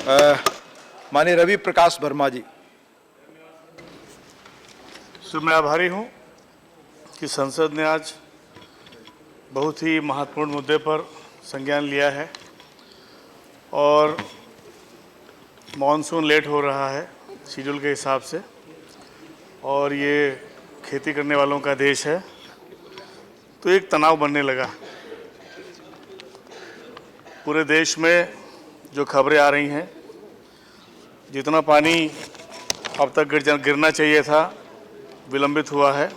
माननीय रवि प्रकाश वर्मा जी। सर, मैं आभारी हूं कि संसद ने आज बहुत ही महत्वपूर्ण मुद्दे पर संज्ञान लिया है और मॉनसून लेट हो रहा है शेड्यूल के हिसाब से, और ये खेती करने वालों का देश है, तो एक तनाव बनने लगा। पूरे देश में जो खबरें आ रही हैं, जितना पानी अब तक गिरना चाहिए था विलंबित हुआ है।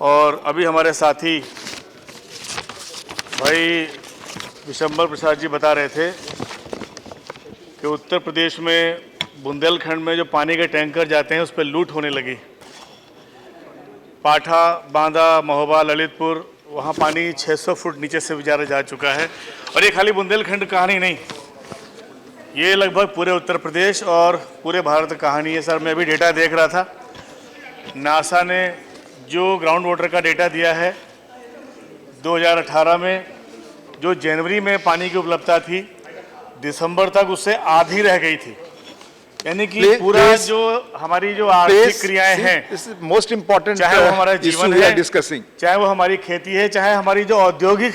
और अभी हमारे साथी भाई विशंबर प्रसाद जी बता रहे थे कि उत्तर प्रदेश में बुंदेलखंड में जो पानी के टैंकर जाते हैं उस पर लूट होने लगी। पाठा, बांदा, महोबा, ललितपुर, वहाँ पानी 600 फुट नीचे से भी जा चुका है। और ये खाली बुंदेलखंड कहानी नहीं, ये लगभग पूरे उत्तर प्रदेश और पूरे भारत की कहानी है। सर, मैं अभी डेटा देख रहा था, नासा ने जो ग्राउंड वाटर का डेटा दिया है 2018 में, जो जनवरी में पानी की उपलब्धता थी, दिसंबर तक उससे आधी रह गई थी। यानी कि पूरा जो हमारी जो आर्थिक क्रियाएं हैं, मोस्ट इंपॉर्टेंट, चाहे वो हमारा जीवन है, डिस्कसिंग, चाहे वो हमारी खेती है, चाहे हमारी जो औद्योगिक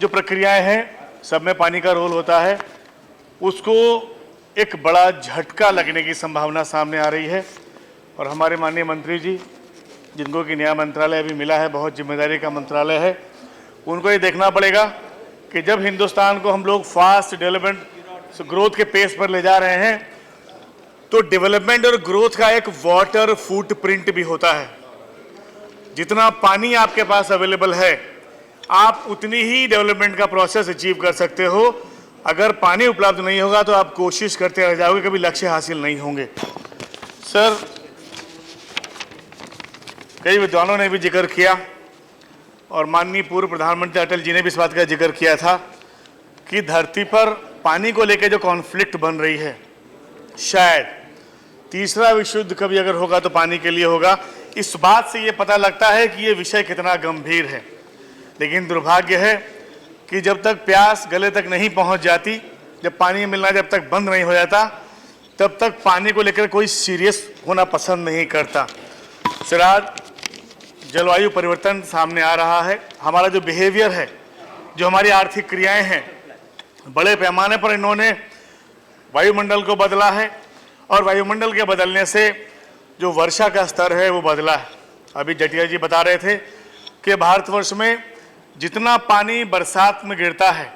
जो प्रक्रियाएं हैं, सब में पानी का रोल होता है, उसको एक बड़ा झटका लगने की संभावना सामने आ रही है। और हमारे माननीय मंत्री जी, जिनको कि नया मंत्रालय अभी मिला है, बहुत जिम्मेदारी का मंत्रालय है, उनको ये देखना पड़ेगा कि जब हिंदुस्तान को हम लोग फास्ट डेवलपमेंट ग्रोथ के पेस पर ले जा रहे हैं, तो डेवलपमेंट और ग्रोथ का एक वाटर फुटप्रिंट भी होता है। जितना पानी आपके पास अवेलेबल है, आप उतनी ही डेवलपमेंट का प्रोसेस अचीव कर सकते हो। अगर पानी उपलब्ध नहीं होगा तो आप कोशिश करते रह जाओगे, कभी लक्ष्य हासिल नहीं होंगे। सर, कई विद्वानों ने भी जिक्र किया और माननीय पूर्व प्रधानमंत्री अटल जी ने भी इस बात का जिक्र किया था कि धरती पर पानी को लेकर जो कॉन्फ्लिक्ट बन रही है, शायद तीसरा विश्व युद्ध कभी अगर होगा तो पानी के लिए होगा। इस बात से ये पता लगता है कि ये विषय कितना गंभीर है। लेकिन दुर्भाग्य है कि जब तक प्यास गले तक नहीं पहुंच जाती, जब पानी मिलना जब तक बंद नहीं हो जाता, तब तक पानी को लेकर कोई सीरियस होना पसंद नहीं करता। सर, आज जलवायु परिवर्तन सामने आ रहा है। हमारा जो बिहेवियर है, जो हमारी आर्थिक क्रियाएं हैं, बड़े पैमाने पर इन्होंने वायुमंडल को बदला है और वायुमंडल के बदलने से जो वर्षा का स्तर है वो बदला है। अभी जटिया जी बता रहे थे कि भारतवर्ष में जितना पानी बरसात में गिरता है,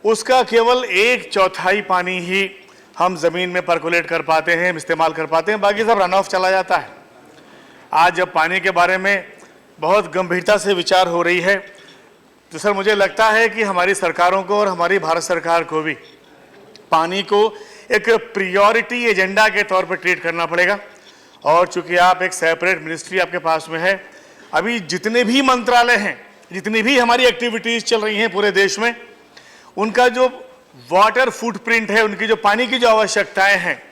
उसका केवल 1/4 पानी ही हम ज़मीन में पर्कुलेट कर पाते हैं, इस्तेमाल कर पाते हैं, बाकी सब रन ऑफ चला जाता है। आज जब पानी के बारे में बहुत गंभीरता से विचार हो रही है, तो सर मुझे लगता है कि हमारी सरकारों को और हमारी भारत सरकार को भी पानी को एक प्रियोरिटी एजेंडा के तौर पर ट्रीट करना पड़ेगा। और चूंकि आप एक सेपरेट मिनिस्ट्री आपके पास में है, अभी जितने भी मंत्रालय हैं, जितनी भी हमारी एक्टिविटीज़ चल रही हैं पूरे देश में, उनका जो वाटर फुटप्रिंट है, उनकी जो पानी की जो आवश्यकताएं हैं,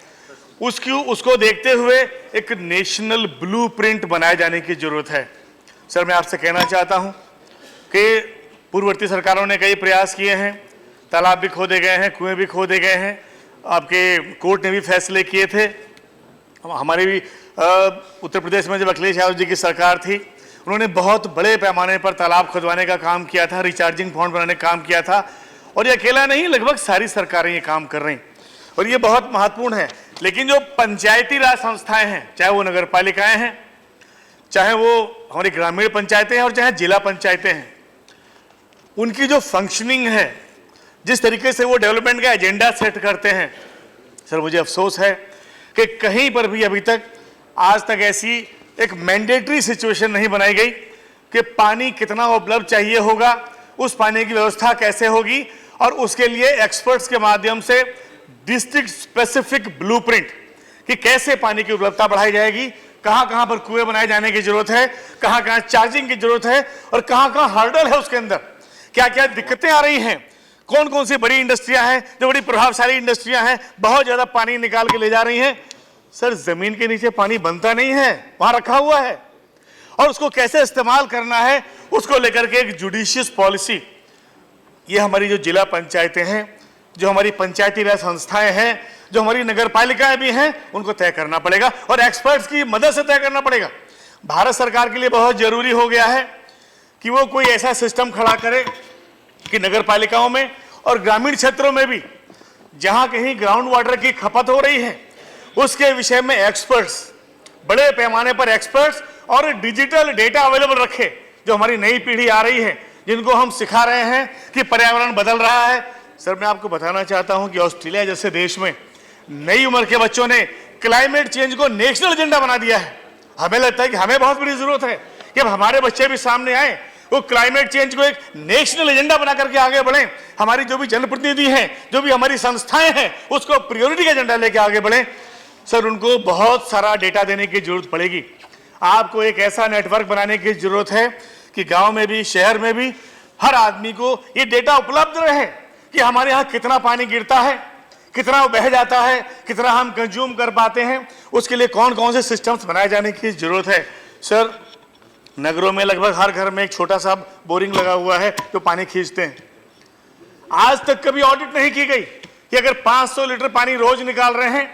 उसको देखते हुए एक नेशनल ब्लूप्रिंट बनाए जाने की जरूरत है। सर, मैं आपसे कहना चाहता हूं कि पूर्ववर्ती सरकारों ने कई प्रयास किए हैं, तालाब भी खोदे गए हैं, कुएं भी खोदे गए हैं, आपके कोर्ट ने भी फैसले किए थे। हमारी भी उत्तर प्रदेश में जब अखिलेश यादव जी की सरकार थी, उन्होंने बहुत बड़े पैमाने पर तालाब खुदवाने का काम किया था, रिचार्जिंग पॉइंट बनाने का काम किया था। और ये अकेला नहीं, लगभग सारी सरकारें ये काम कर रही हैं और ये बहुत महत्वपूर्ण है। लेकिन जो पंचायती राज संस्थाएं हैं, चाहे वो नगर पालिकाएं हैं, चाहे वो हमारी ग्रामीण पंचायतें हैं और चाहे जिला पंचायतें हैं, उनकी जो फंक्शनिंग है, जिस तरीके से वो डेवलपमेंट का एजेंडा सेट करते हैं, सर मुझे अफसोस है कि कहीं पर भी अभी तक आज तक ऐसी एक मैंडेटरी सिचुएशन नहीं बनाई गई कि पानी कितना उपलब्ध चाहिए होगा, उस पानी की व्यवस्था कैसे होगी, और उसके लिए एक्सपर्ट्स के माध्यम से डिस्ट्रिक्ट स्पेसिफिक ब्लूप्रिंट कि कैसे पानी की उपलब्धता बढ़ाई जाएगी, कहां कहां पर कुएं बनाए जाने की जरूरत है, कहां कहां चार्जिंग की जरूरत है और कहां कहां हर्डल है, उसके अंदर क्या क्या दिक्कतें आ रही हैं, कौन कौन सी बड़ी इंडस्ट्रियां हैं जो बड़ी प्रभावशाली इंडस्ट्रियां हैं, बहुत ज्यादा पानी निकाल के ले जा रही हैं। सर, जमीन के नीचे पानी बनता नहीं है, वहां रखा हुआ है, और उसको कैसे इस्तेमाल करना है, उसको लेकर के एक जुडिशियस पॉलिसी, ये हमारी जो जिला पंचायतें हैं जो हमारी पंचायती राज संस्थाएं हैं, जो हमारी नगर पालिकाएं भी हैं, उनको तय करना पड़ेगा और एक्सपर्ट्स की मदद से तय करना पड़ेगा। भारत सरकार के लिए बहुत जरूरी हो गया है कि वो कोई ऐसा सिस्टम खड़ा करे कि नगर पालिकाओं में और ग्रामीण क्षेत्रों में भी जहां कहीं ग्राउंड वाटर की खपत हो रही है उसके विषय में एक्सपर्ट्स, बड़े पैमाने पर एक्सपर्ट्स और डिजिटल डेटा अवेलेबल रखे। जो हमारी नई पीढ़ी आ रही है, जिनको हम सिखा रहे हैं कि पर्यावरण बदल रहा है। सर, मैं आपको बताना चाहता हूं कि ऑस्ट्रेलिया जैसे देश में नई उम्र के बच्चों ने क्लाइमेट चेंज को नेशनल एजेंडा बना दिया है। हमें लगता है कि हमें बहुत बड़ी जरूरत है कि अब हमारे बच्चे भी सामने आए, वो क्लाइमेट चेंज को एक नेशनल एजेंडा बना करके आगे बढ़े। हमारी जो भी जनप्रतिनिधि हैं, जो भी हमारी संस्थाएं हैं, उसको प्रायोरिटी का एजेंडा लेके आगे बढ़े। सर, उनको बहुत सारा डेटा देने की जरूरत पड़ेगी। आपको एक ऐसा नेटवर्क बनाने की जरूरत है कि गांव में भी, शहर में भी हर आदमी को ये डेटा उपलब्ध रहे कि हमारे यहाँ कितना पानी गिरता है, कितना बह जाता है, कितना हम कंज्यूम कर पाते हैं। उसके लिए कौन कौन से सिस्टम्स बनाए जाने की जरूरत है। सर, नगरों में लगभग हर घर में एक छोटा सा बोरिंग लगा हुआ है जो पानी खींचते हैं। आज तक कभी ऑडिट नहीं की गई कि अगर 500 लीटर पानी रोज निकाल रहे हैं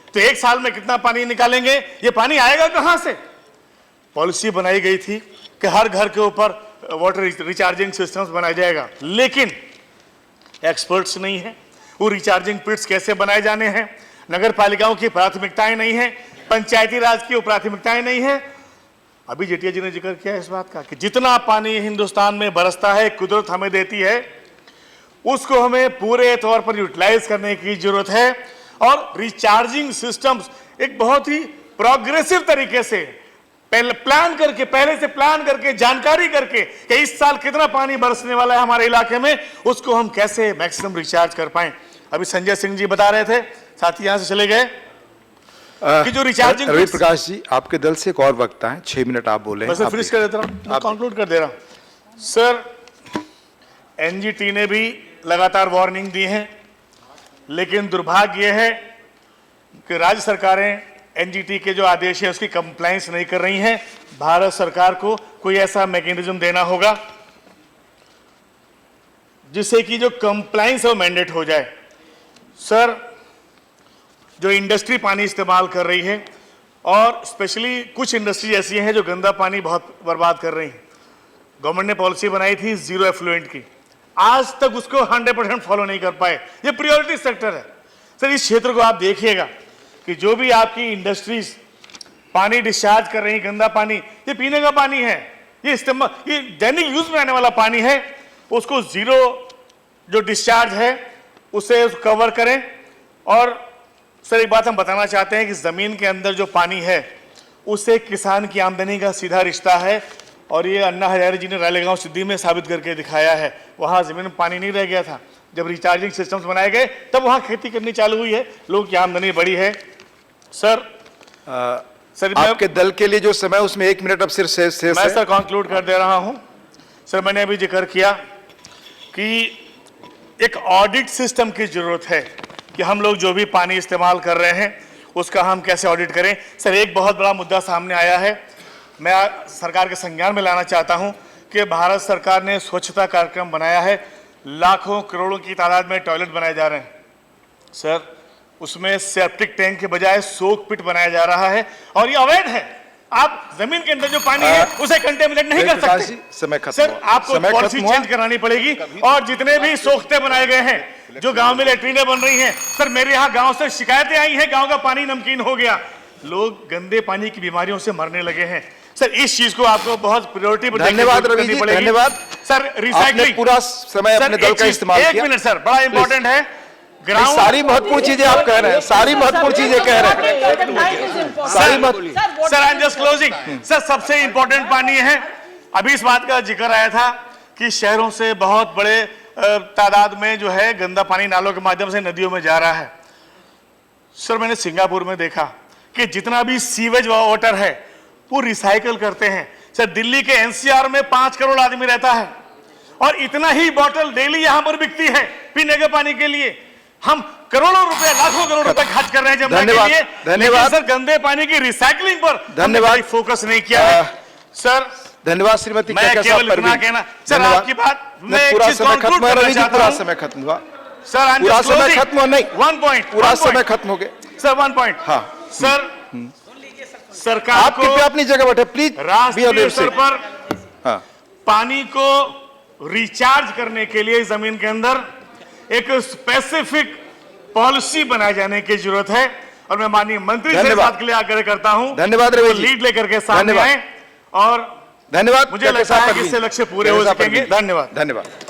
तो एक साल में कितना पानी निकालेंगे, ये पानी आएगा कहां से। पॉलिसी बनाई गई थी कि हर घर के ऊपर वाटर रिचार्जिंग सिस्टम्स बनाया जाएगा, लेकिन एक्सपर्ट्स नहीं है। वो रिचार्जिंग पिट्स कैसे बनाए जाने हैं, नगर पालिकाओं की प्राथमिकताएं नहीं है, पंचायती राज की प्राथमिकताएं नहीं है। अभी जेठिया जी ने जिक्र किया इस बात का कि जितना पानी हिंदुस्तान में बरसता है, कुदरत हमें देती है, उसको हमें पूरे तौर पर यूटिलाइज करने की जरूरत है। और रिचार्जिंग सिस्टम्स एक बहुत ही प्रोग्रेसिव तरीके से पहले से प्लान करके, जानकारी करके कि इस साल कितना पानी बरसने वाला है हमारे इलाके में, उसको हम कैसे मैक्सिमम रिचार्ज कर पाएं। अभी संजय सिंह जी बता रहे थे, साथी यहां से चले गए, कि जो रिचार्जिंग। रवि प्रकाश जी, आपके दल से एक और वक्ता है, 6 मिनट आप बोले। बस फिनिश कर देता हूं, कंक्लूड कर दे रहा हूं। सर, एनजीटी ने भी लगातार वार्निंग दी है, लेकिन दुर्भाग्य है कि राज्य सरकारें एनजीटी के जो आदेश है उसकी कंप्लायंस नहीं कर रही हैं। भारत सरकार को कोई ऐसा मैकेनिज्म देना होगा जिससे कि जो कंप्लायंस है वो मैंडेट हो जाए। सर, जो इंडस्ट्री पानी इस्तेमाल कर रही है और स्पेशली कुछ इंडस्ट्री ऐसी हैं जो गंदा पानी बहुत बर्बाद कर रही हैं, गवर्नमेंट ने पॉलिसी बनाई थी जीरो एफ्लुएंट की, आज तक उसको 100% फॉलो नहीं कर पाए। ये प्रायोरिटी सेक्टर है। सर, इस क्षेत्र को आप देखिएगा कि जो भी आपकी इंडस्ट्रीज पानी डिस्चार्ज कर रही, गंदा पानी, ये पीने का पानी है, ये दैनिक यूज में आने वाला पानी है, उसको जीरो जो डिस्चार्ज है उसे कवर करें। और सर, एक बात हम बताना चाहते हैं कि जमीन के अंदर जो पानी है उससे किसान की आमदनी का सीधा रिश्ता है, और ये अन्ना हजारे जी ने रालेगांव सिद्धि में साबित करके दिखाया है। वहां जमीन में पानी नहीं रह गया था, जब रिचार्जिंग सिस्टम्स बनाए गए तब वहां खेती करनी चालू हुई है, लोगों की आमदनी बढ़ी है। सर, आपके दल के लिए जो समय उसमें 1 मिनट अब सिर्फ शेष है। मैं सर कंक्लूड कर दे रहा हूं। सर, मैंने अभी जिक्र किया कि एक ऑडिट सिस्टम की जरूरत है कि हम लोग जो भी पानी इस्तेमाल कर रहे हैं उसका हम कैसे ऑडिट करें। सर, एक बहुत बड़ा मुद्दा सामने आया है, मैं सरकार के संज्ञान में लाना चाहता हूं कि भारत सरकार ने स्वच्छता कार्यक्रम बनाया है, लाखों करोड़ों की तादाद में टॉयलेट बनाए जा रहे हैं। सर, उसमें सेप्टिक टैंक के बजाय सोक पिट बनाया जा रहा है और ये अवैध है। आप जमीन के अंदर जो पानी है उसे कंटेमिनेट नहीं कर सकते। समय खत्म। सर, आपको पॉलिसी चेंज करानी पड़ेगी। और जितने भी सोखते बनाए गए हैं, जो गांव में लेटरीनें बन रही हैं, सर मेरे यहाँ गांव से शिकायतें आई हैं, गांव का पानी नमकीन हो गया, लोग गंदे पानी की बीमारियों से मरने लगे हैं। सर, इस चीज को आपको बहुत प्रायोरिटी पर धन्यवाद रवि जी, धन्यवाद सर। रिसाइकलिंग पूरा समय अपने दल का इस्तेमाल किया। 1 मिनट सर, बड़ा इंपॉर्टेंट है। सारी महत्वपूर्ण चीजें आप कह रहे हैं, सारी महत्वपूर्ण चीजें कह रहे हैं, सारी महत्वपूर्ण। Sir, I am just closing. Sir, सबसे इंपॉर्टेंट पानी है। अभी इस बात का जिक्र आया था कि शहरों से बहुत बड़े तादाद में जो है गंदा पानी नालों के माध्यम से नदियों में जा रहा है। सर, मैंने सिंगापुर में देखा कि जितना भी सीवेज वाटर है वो रिसाइकल करते हैं। सर, दिल्ली के एनसीआर में 5 करोड़ आदमी रहता है और इतना ही बॉटल डेली यहां पर बिकती है पीने के पानी के लिए। हम करोड़ों रुपए, लाखों करोड़ रुपए खर्च कर रहे हैं जमुना के लिए, धन्यवाद। सर, गंदे पानी की रिसाइकलिंग पर धन्यवाद, फोकस नहीं किया है। सर, धन्यवाद श्रीमती। मैं केवल इतना कहना। सर, आपकी बात मैं पूरा समय खत्म, रवि जी पूरा समय खत्म हुआ। सर आई एम पूरा समय खत्म हो नहीं, 1 पॉइंट, पूरा समय खत्म हो गया सर 1 पॉइंट। हाँ सर सरकार आप कृपया अपनी जगह बैठे प्लीज। राष्ट्रीय स्तर पर हाँ पानी को रिचार्ज करने के लिए जमीन के अंदर एक स्पेसिफिक पॉलिसी बनाए जाने की जरूरत है और मैं माननीय मंत्री से इस बात के लिए आग्रह करता हूं। धन्यवाद रवि जी, लीड लेकर के सामने आए और धन्यवाद। मुझे लगता है कि इससे लक्ष्य पूरे हो सकेंगे। धन्यवाद। धन्यवाद।